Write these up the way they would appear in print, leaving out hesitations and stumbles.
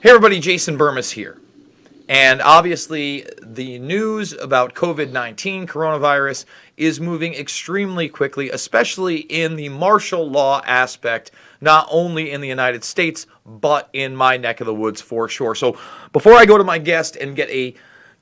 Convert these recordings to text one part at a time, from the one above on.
Hey everybody, Jason Burmis here. And obviously, the news about COVID-19 coronavirus is moving extremely quickly, especially in the martial law aspect, not only in the United States, but in my neck of the woods for sure. So before I go to my guest and get a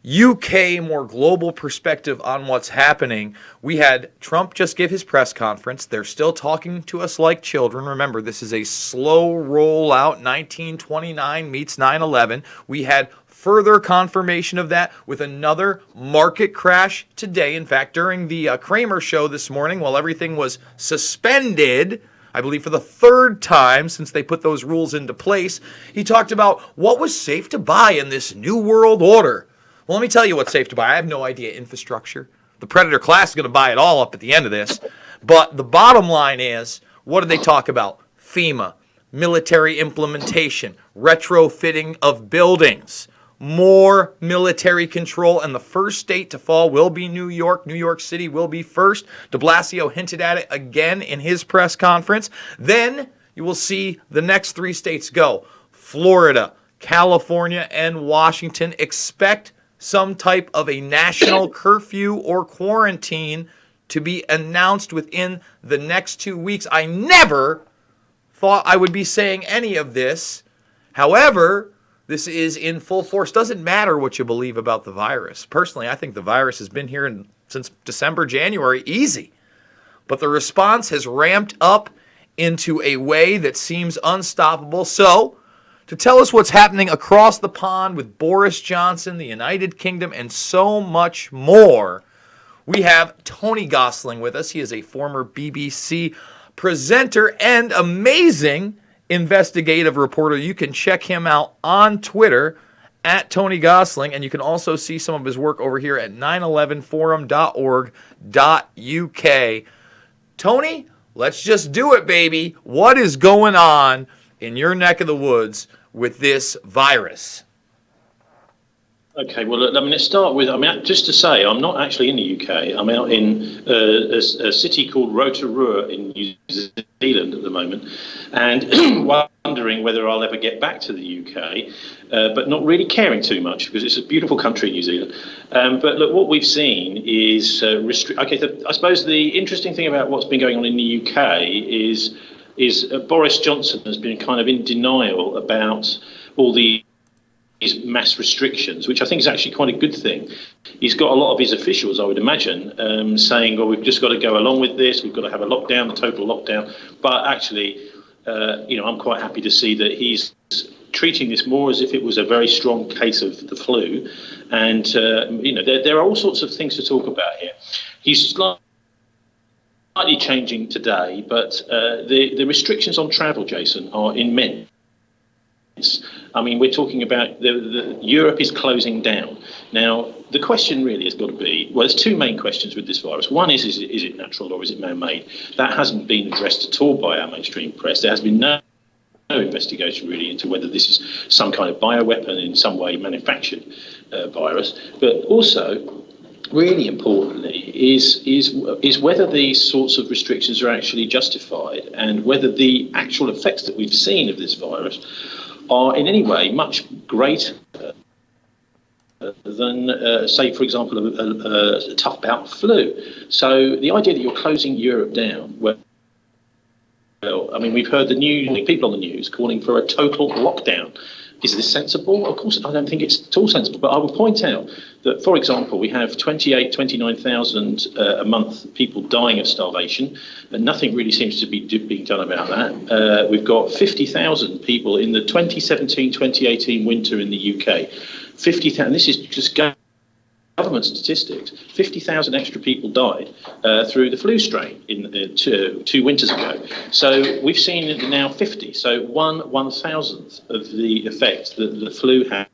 UK, more global perspective on what's happening, we had Trump just give his press conference. They're still talking to us like children. Remember, this is a slow rollout. 1929 meets 9/11. We had further confirmation of that with another market crash today. In fact, during the Kramer show this morning, while everything was suspended, I believe for the third time since they put those rules into place, he talked about what was safe to buy in this new world order. Well, let me tell you what's safe to buy. I have no idea. Infrastructure. The Predator class is going to buy it all up at the end of this. But the bottom line is, what did they talk about? FEMA, military implementation, retrofitting of buildings, more military control, and the first state to fall will be New York. New York City will be first. De Blasio hinted at it again in his press conference. Then you will see the next three states go. Florida, California, and Washington. Expect some type of a national curfew or quarantine to be announced within the next 2 weeks. I never thought I would be saying any of this. However, this is in full force. Doesn't matter what you believe about the virus. Personally, I think the virus has been here since December, January, easy. But the response has ramped up into a way that seems unstoppable. So, to tell us what's happening across the pond with Boris Johnson, the United Kingdom, and so much more, we have Tony Gosling with us. He is a former BBC presenter and amazing investigative reporter. You can check him out on Twitter at Tony Gosling, and you can also see some of his work over here at 911forum.org.uk. Tony, let's just do it, baby. What is going on in your neck of the woods with this virus? Okay, well, let's start with, just to say, I'm not actually in the UK. I'm out in a city called Rotorua in New Zealand at the moment, and wondering whether I'll ever get back to the UK, but not really caring too much because it's a beautiful country, New Zealand. But look, what we've seen is, I suppose the interesting thing about what's been going on in the UK is Boris Johnson has been kind of in denial about all these mass restrictions, which I think is actually quite a good thing. He's got a lot of his officials, I would imagine, saying, well, we've just got to go along with this, we've got to have a lockdown, a total lockdown. But actually, I'm quite happy to see that he's treating this more as if it was a very strong case of the flu. And, there are all sorts of things to talk about here. He's slightly changing today, but the restrictions on travel, Jason, are immense. I mean, we're talking about Europe is closing down. Now, the question really has got to be, well, there's two main questions with this virus. One is it natural or is it man-made? That hasn't been addressed at all by our mainstream press. There has been no investigation really into whether this is some kind of bioweapon in some way manufactured virus. But also, really importantly, is whether these sorts of restrictions are actually justified and whether the actual effects that we've seen of this virus are in any way much greater than, say, for example, a tough bout of flu. So the idea that you're closing Europe down, well, I mean, we've heard the people on the news calling for a total lockdown. Is this sensible? Of course, I don't think it's at all sensible. But I will point out that, for example, we have 29,000 a month people dying of starvation, and nothing really seems to be being done about that. We've got 50,000 people in the 2017-2018 winter in the UK. 50,000. This is just government statistics. 50,000 extra people died through the flu strain in two winters ago. So we've seen now 50. So 1/1000th of the effect that the flu had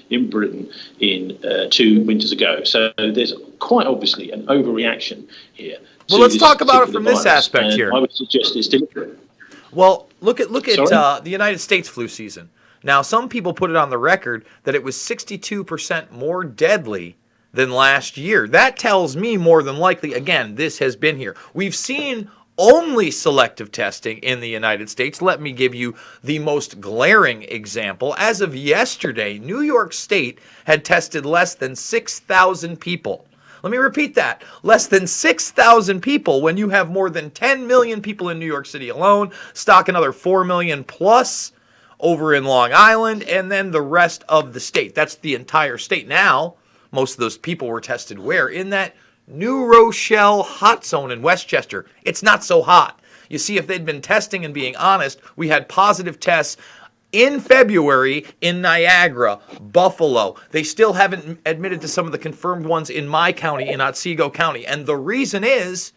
in Britain in 2 winters ago. So there's quite obviously an overreaction here. Well, let's talk about it from this aspect here. I would suggest it's deliberate. Well, look at the United States flu season. Now, some people put it on the record that it was 62% more deadly than last year. That tells me more than likely, again, this has been here. We've seen only selective testing in the United States. Let me give you the most glaring example. As of yesterday, New York State had tested less than 6,000 people. Let me repeat that. Less than 6,000 people when you have more than 10 million people in New York City alone, stock another 4 million plus over in Long Island, and then the rest of the state. That's the entire state. Now, most of those people were tested where? In that New Rochelle hot zone in Westchester. It's not so hot. You see, if they'd been testing and being honest, we had positive tests in February in Niagara, Buffalo. They still haven't admitted to some of the confirmed ones in my county, in Otsego County. And the reason is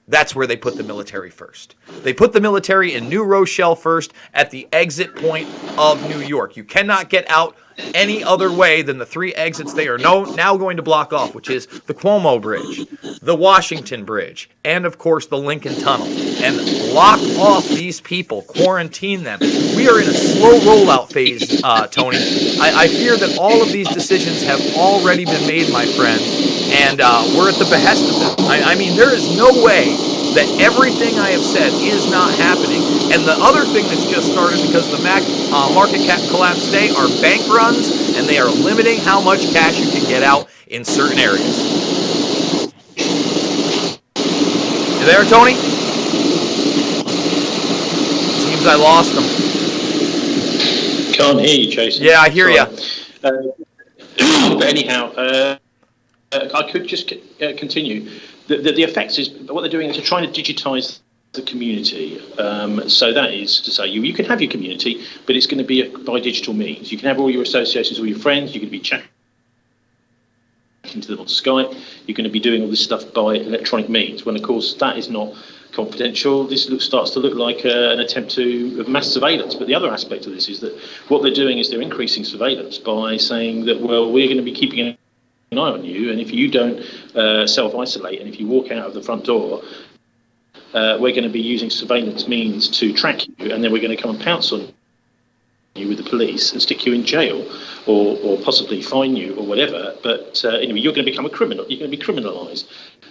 that's where they put the military first. They put the military in New Rochelle first at the exit point of New York. You cannot get out any other way than the three exits they are now going to block off, which is the Cuomo Bridge, the Washington Bridge, and of course the Lincoln Tunnel. And lock off these people, quarantine them. We are in a slow rollout phase, Tony. I fear that all of these decisions have already been made, my friend, and we're at the behest of them. I mean, there is no way that everything I have said is not happening. And the other thing that's just started, because the market cap collapse today, are bank runs, and they are limiting how much cash you can get out in certain areas. You there, Tony? Seems I lost him. Can't hear you, Jason. Yeah, I hear you. But anyhow, I could just continue. The effects is what they're doing is they're trying to digitise the community. So that is to say, you can have your community, but it's going to be by digital means. You can have all your associations, all your friends. You can be chatting to them on Skype. You're going to be doing all this stuff by electronic means. When of course that is not confidential. This starts to look like an attempt of mass surveillance. But the other aspect of this is that what they're doing is they're increasing surveillance by saying that, well, we're going to be keeping an eye on you, and if you don't self-isolate, and if you walk out of the front door, we're going to be using surveillance means to track you, and then we're going to come and pounce on you with the police and stick you in jail, or possibly fine you or whatever. But anyway, you're going to become a criminal. You're going to be criminalised,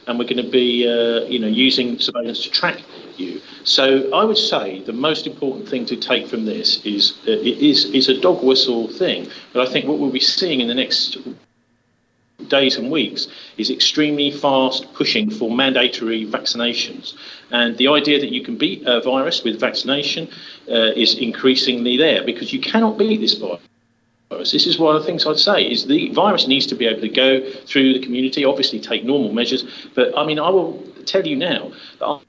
and we're going to be using surveillance to track you. So I would say the most important thing to take from this is it's a dog whistle thing, but I think what we'll be seeing in the next days and weeks is extremely fast pushing for mandatory vaccinations, and the idea that you can beat a virus with vaccination is increasingly there, because you cannot beat this virus. This is one of the things I'd say is the virus needs to be able to go through the community, obviously take normal measures, but I mean, I will tell you now that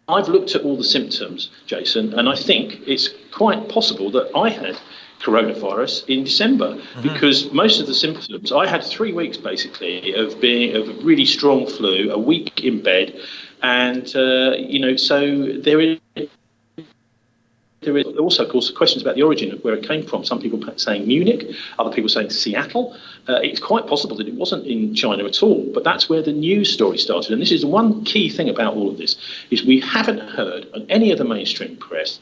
I've looked at all the symptoms, Jason, and I think it's quite possible that I had coronavirus in December, because most of the symptoms, I had 3 weeks basically of really strong flu, a week in bed, and so there is also, of course, questions about the origin of where it came from. Some people saying Munich, other people saying Seattle. It's quite possible that it wasn't in China at all, but that's where the news story started. And this is the one key thing about all of this, is we haven't heard on any of the mainstream press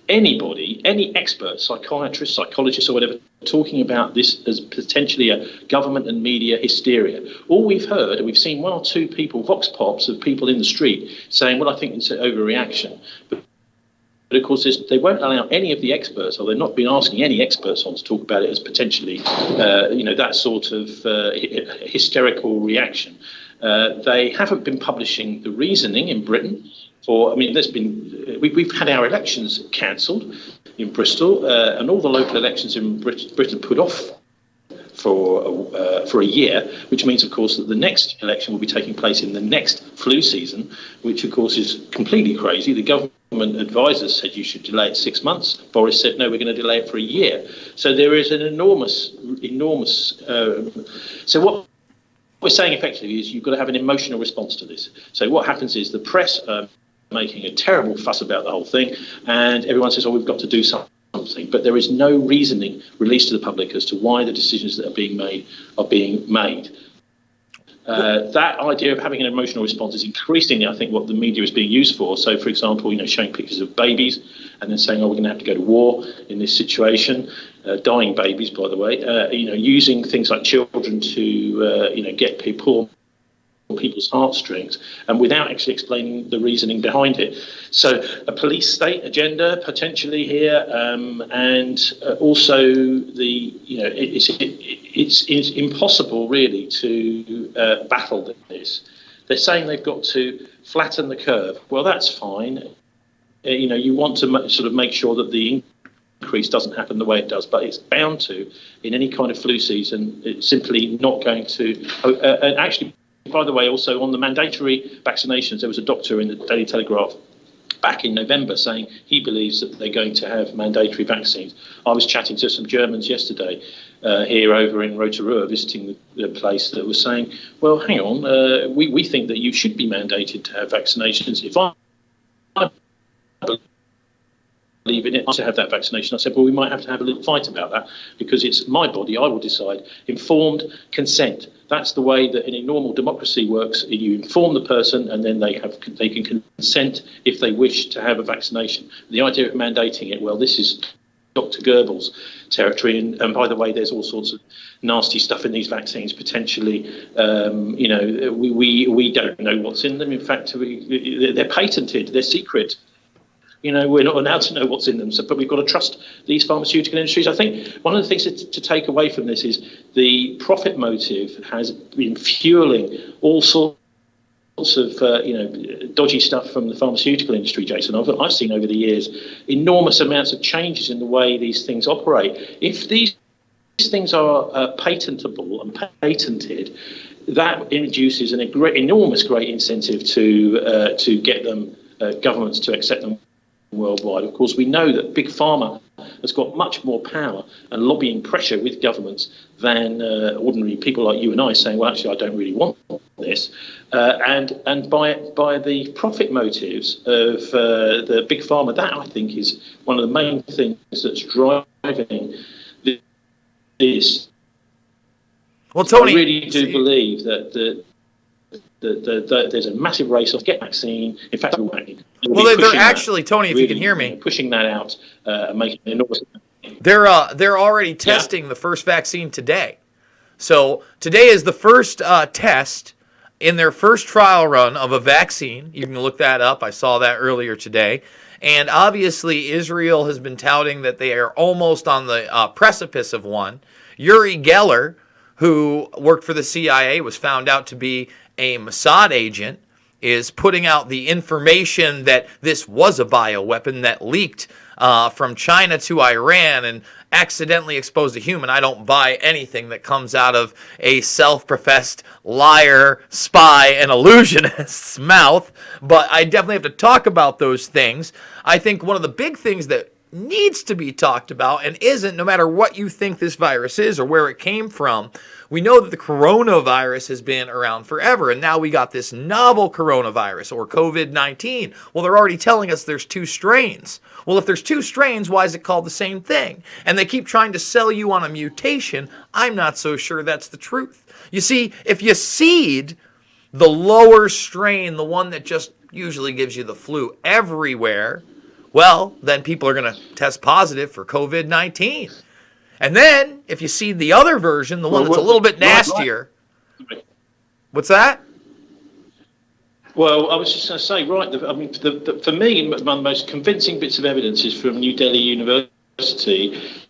anybody, any expert, psychiatrist, psychologist or whatever, talking about this as potentially a government and media hysteria. All we've heard, and we've seen one or two people, vox pops of people in the street saying, well, I think it's an overreaction. But of course, they won't allow any of the experts, or they've not been asking any experts on to talk about it as potentially, that sort of hysterical reaction. They haven't been publishing the reasoning in Britain. We've had our elections cancelled in Bristol, and all the local elections in Britain put off for a year, which means, of course, that the next election will be taking place in the next flu season, which, of course, is completely crazy. The government advisors said you should delay it 6 months. Boris said, no, we're going to delay it for a year. So there is an enormous. So what we're saying effectively is you've got to have an emotional response to this. So what happens is the press making a terrible fuss about the whole thing, and everyone says, oh, we've got to do something, but there is no reasoning released to the public as to why the decisions that are being made are being made. That idea of having an emotional response is increasingly, I think, what the media is being used for. So, for example, showing pictures of babies and then saying, oh, we're going to have to go to war in this situation, dying babies, by the way, using things like children to, get people people's heartstrings, and without actually explaining the reasoning behind it. So a police state agenda potentially here, and also it's impossible really to battle this. They're saying they've got to flatten the curve. Well, that's fine. You want to sort of make sure that the increase doesn't happen the way it does, but it's bound to in any kind of flu season. It's simply not going to. And actually, by the way, also on the mandatory vaccinations, there was a doctor in the Daily Telegraph back in November saying he believes that they're going to have mandatory vaccines. I was chatting to some Germans yesterday here over in Rotorua, visiting the place, that was saying, well, hang on, we think that you should be mandated to have vaccinations. If I believe in it to have that vaccination, I said, well, we might have to have a little fight about that, because it's my body, I will decide. Informed consent. That's the way that in a normal democracy works. You inform the person, and then they can consent if they wish to have a vaccination. The idea of mandating it, well, this is Dr. Goebbels' territory, and by the way, there's all sorts of nasty stuff in these vaccines potentially. We don't know what's in them. In fact, they're patented, they're secret. We're not allowed to know what's in them, but we've got to trust these pharmaceutical industries. I think one of the things to take away from this is the profit motive has been fueling all sorts of dodgy stuff from the pharmaceutical industry, Jason. I've seen over the years enormous amounts of changes in the way these things operate. If these things are patentable and patented, that induces an enormous great incentive to get them governments to accept them worldwide. Of course, we know that Big Pharma has got much more power and lobbying pressure with governments than ordinary people like you and I saying, well, actually, I don't really want this. And by the profit motives of the Big Pharma, that I think is one of the main things that's driving this. Well, Tony, I really do believe that there's a massive race of get vaccine. In fact, they're actually, Tony, if you can hear me, pushing that out and making an enormous. They're already testing the first vaccine today. So today is the first test in their first trial run of a vaccine. You can look that up. I saw that earlier today. And obviously, Israel has been touting that they are almost on the precipice of one. Uri Geller, who worked for the CIA, was found out to be a Mossad agent, is putting out the information that this was a bioweapon that leaked from China to Iran and accidentally exposed a human. I don't buy anything that comes out of a self-professed liar, spy, and illusionist's mouth, but I definitely have to talk about those things. I think one of the big things that needs to be talked about and isn't, no matter what you think this virus is or where it came from, we know that the coronavirus has been around forever, and now we got this novel coronavirus, or COVID-19. Well, they're already telling us there's two strains. Well, if there's two strains, why is it called the same thing? And they keep trying to sell you on a mutation. I'm not so sure that's the truth. You see, if you seed the lower strain, the one that just usually gives you the flu everywhere, well, then people are going to test positive for COVID-19. And then, if you see the other version, the one that's a little bit nastier. What's that? Well, I was just going to say, for me, one of the most convincing bits of evidence is from New Delhi University.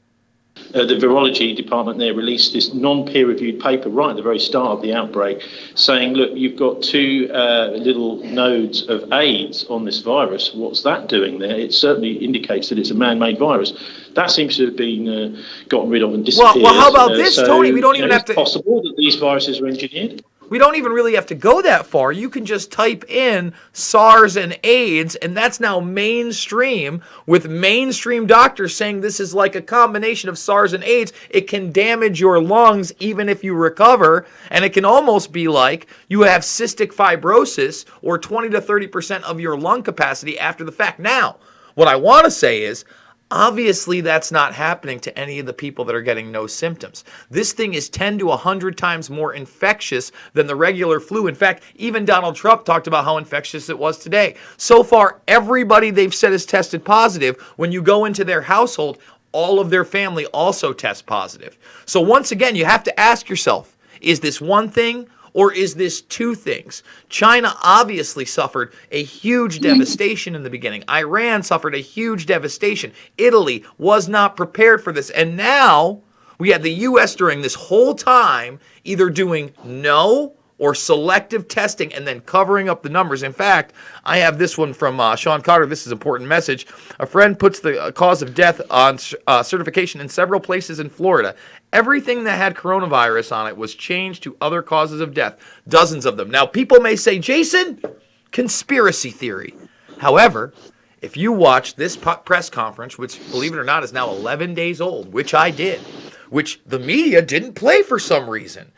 The virology department there released this non-peer-reviewed paper right at the very start of the outbreak saying, look, you've got two little nodes of AIDS on this virus. What's that doing there? It certainly indicates that it's a man-made virus. That seems to have been gotten rid of and disappeared. Well, how about this, Tony? We don't even have to... It's possible that these viruses are engineered. We don't even really have to go that far. You can just type in SARS and AIDS, and that's now mainstream, with mainstream doctors saying this is like a combination of SARS and AIDS. It can damage your lungs even if you recover, and it can almost be like you have cystic fibrosis or 20 to 30% of your lung capacity after the fact. Now, what I want to say is, obviously, that's not happening to any of the people that are getting no symptoms. This thing is 10 to 100 times more infectious than the regular flu. In fact, even Donald Trump talked about how infectious it was today. So far, everybody they've said is tested positive. When you go into their household, all of their family also test positive. So once again, you have to ask yourself, is this one thing Or is this two things? China obviously suffered a huge devastation in the beginning. Iran suffered a huge devastation. Italy was not prepared for this. And now we had the U.S. during this whole time either doing no or selective testing and then covering up the numbers. In fact, I have this one from Sean Carter. This is an important message. A friend puts the cause of death on certification in several places in Florida. Everything that had coronavirus on it was changed to other causes of death, dozens of them. Now, people may say, Jason, conspiracy theory. However, if you watch this press conference, which, believe it or not, is now 11 days old, which I did, which the media didn't play for some reason,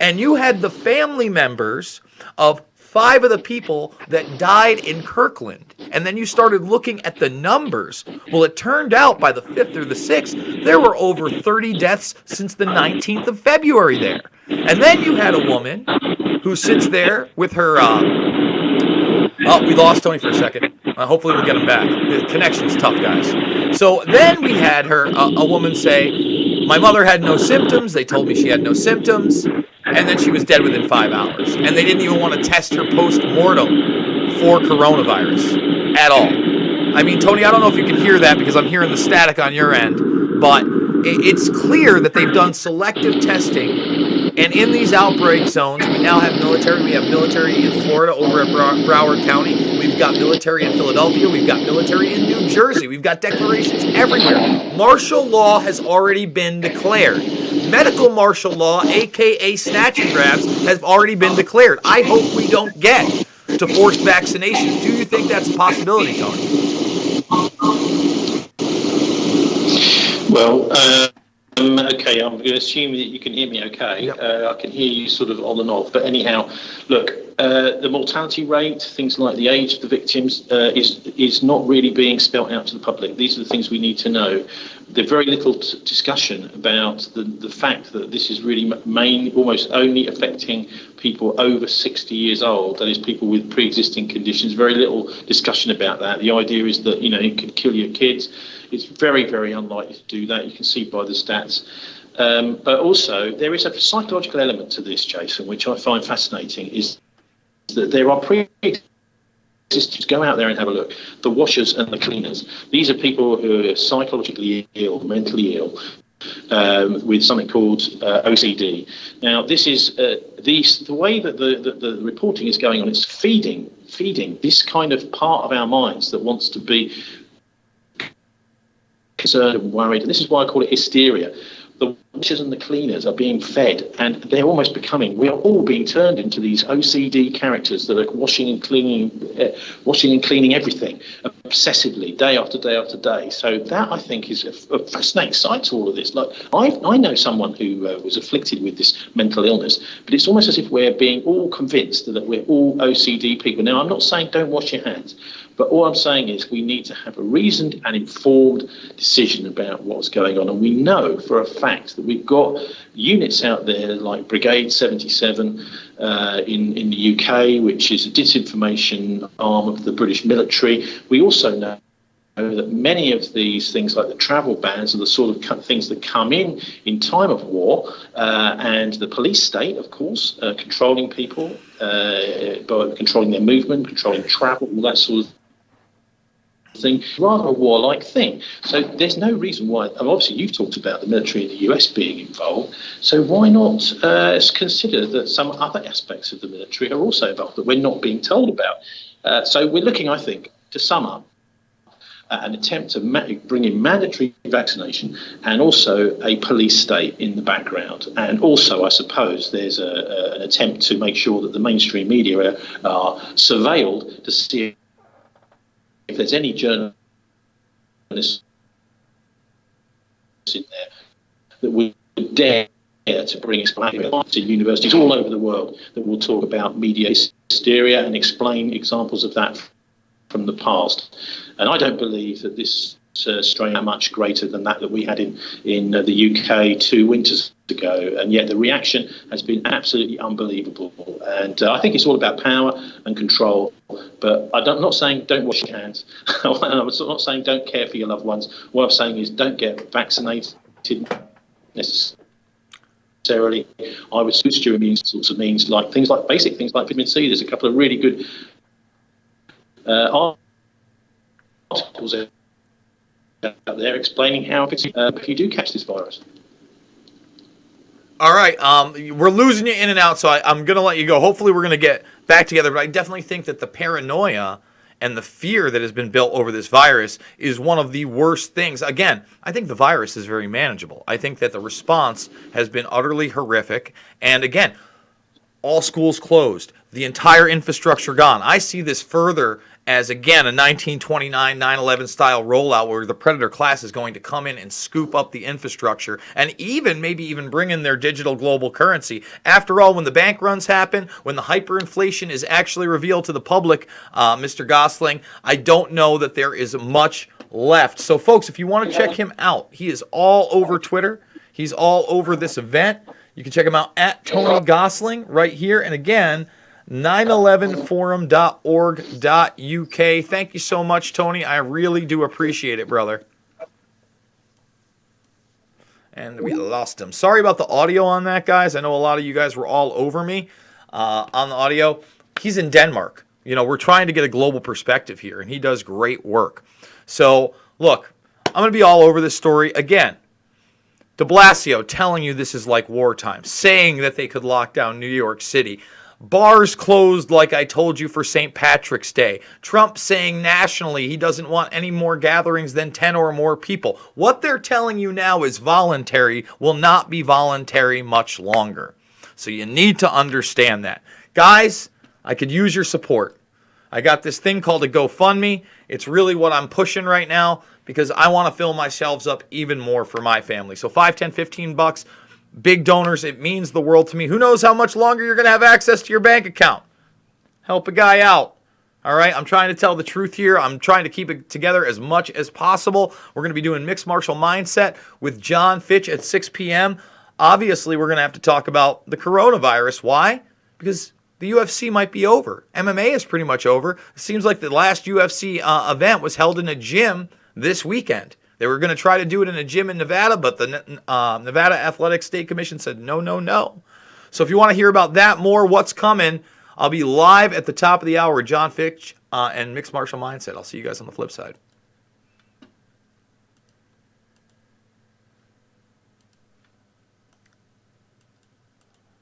and you had the family members of 5 of the people that died in Kirkland, and then you started looking at the numbers. Well, it turned out by the 5th or the 6th, there were over 30 deaths since the 19th of February there. And then you had a woman who sits there with her... Oh, we lost Tony for a second. Hopefully we'll get him back. The connection's tough, guys. So then we had her, a woman say, my mother had no symptoms. They told me she had no symptoms. And then she was dead within 5 hours. And they didn't even want to test her post-mortem for coronavirus at all. I mean, Tony, I don't know if you can hear that because I'm hearing the static on your end. But it's clear that they've done selective testing. And in these outbreak zones, we now have military. We have military in Florida over at Broward County. We've got military in Philadelphia. We've got military in New Jersey. We've got declarations everywhere. Martial law has already been declared. Medical martial law, a.k.a. snatch and grabs, has already been declared. I hope we don't get to forced vaccinations. Do you think that's a possibility, Tony? Well, okay, I'm going to assume that you can hear me okay. Yep. I can hear you sort of on and off. But anyhow, look, the mortality rate, things like the age of the victims, is not really being spelt out to the public. These are the things we need to know. There's very little discussion about the fact that this is really almost only affecting people over 60 years old, that is, people with pre-existing conditions. Very little discussion about that. The idea is that, you could kill your kids. It's very, very unlikely to do that. You can see by the stats. But also, there is a psychological element to this, Jason, which I find fascinating, is that there are pre-existing. Go out there and have a look. The washers and the cleaners. These are people who are psychologically ill, mentally ill, with something called OCD. Now, this is the way that the reporting is going on. It's feeding this kind of part of our minds that wants to be concerned and worried. And this is why I call it hysteria. The washers and the cleaners are being fed, and they're almost becoming. We are all being turned into these OCD characters that are washing and cleaning everything obsessively, day after day after day. So that, I think, is a fascinating side to all of this. Like I know someone who was afflicted with this mental illness, but it's almost as if we're being all convinced that we're all OCD people. Now, I'm not saying don't wash your hands. But all I'm saying is we need to have a reasoned and informed decision about what's going on. And we know for a fact that we've got units out there like Brigade 77 in the UK, which is a disinformation arm of the British military. We also know that many of these things, like the travel bans, are the sort of things that come in time of war, and the police state, of course, controlling people, by controlling their movement, controlling travel, all that sort of thing, rather a warlike thing. So there's no reason why, and obviously you've talked about the military in the US being involved, so why not consider that some other aspects of the military are also involved that we're not being told about? So we're looking, I think, to sum up, an attempt to bring in mandatory vaccination and also a police state in the background. And also, I suppose, there's an attempt to make sure that the mainstream media are surveilled to see if there's any journalists in there that would dare to bring explaining to universities all over the world that will talk about media hysteria and explain examples of that from the past. And I don't believe that this strain is much greater than that we had in the UK 2 winters ago, and yet the reaction has been absolutely unbelievable. And I think it's all about power and control. But I'm not saying don't wash your hands. I'm not saying don't care for your loved ones. What I'm saying is don't get vaccinated necessarily. necessarily. I would boost your immune sorts of means, like basic things like vitamin C. There's a couple of really good articles out there explaining how if you do catch this virus. All right, we're losing you in and out, so I'm going to let you go. Hopefully we're going to get back together, but I definitely think that the paranoia and the fear that has been built over this virus is one of the worst things. Again, I think the virus is very manageable. I think that the response has been utterly horrific, and again, all schools closed, the entire infrastructure gone. I see this further as, again, a 1929 9/11 style rollout where the Predator class is going to come in and scoop up the infrastructure and maybe even bring in their digital global currency. After all, when the bank runs happen, when the hyperinflation is actually revealed to the public, Mr. Gosling, I don't know that there is much left. So, folks, if you want to check him out, he is all over Twitter. He's all over this event. You can check him out at Tony Gosling right here. And again, 911forum.org.uk. Thank you so much, Tony. I really do appreciate it, brother. And we lost him. Sorry about the audio on that, guys. I know a lot of you guys were all over me on the audio. He's in Denmark. You know, we're trying to get a global perspective here, and he does great work. So, look, I'm going to be all over this story. Again, de Blasio telling you this is like wartime, saying that they could lock down New York City. Bars closed, like I told you, for St. Patrick's Day. Trump saying nationally he doesn't want any more gatherings than 10 or more people. What they're telling you now is voluntary, will not be voluntary much longer. So you need to understand that. Guys, I could use your support. I got this thing called a GoFundMe. It's really what I'm pushing right now because I want to fill my shelves up even more for my family. So $5, $10, $15. Big donors, it means the world to me. Who knows how much longer you're going to have access to your bank account? Help a guy out. All right, I'm trying to tell the truth here. I'm trying to keep it together as much as possible. We're going to be doing Mixed Martial Mindset with John Fitch at 6 p.m. Obviously, we're going to have to talk about the coronavirus. Why? Because the UFC might be over. MMA is pretty much over. It seems like the last UFC event was held in a gym this weekend. They were going to try to do it in a gym in Nevada, but the Nevada Athletic State Commission said no, no, no. So if you want to hear about that more, what's coming, I'll be live at the top of the hour with John Fitch and Mixed Martial Mindset. I'll see you guys on the flip side.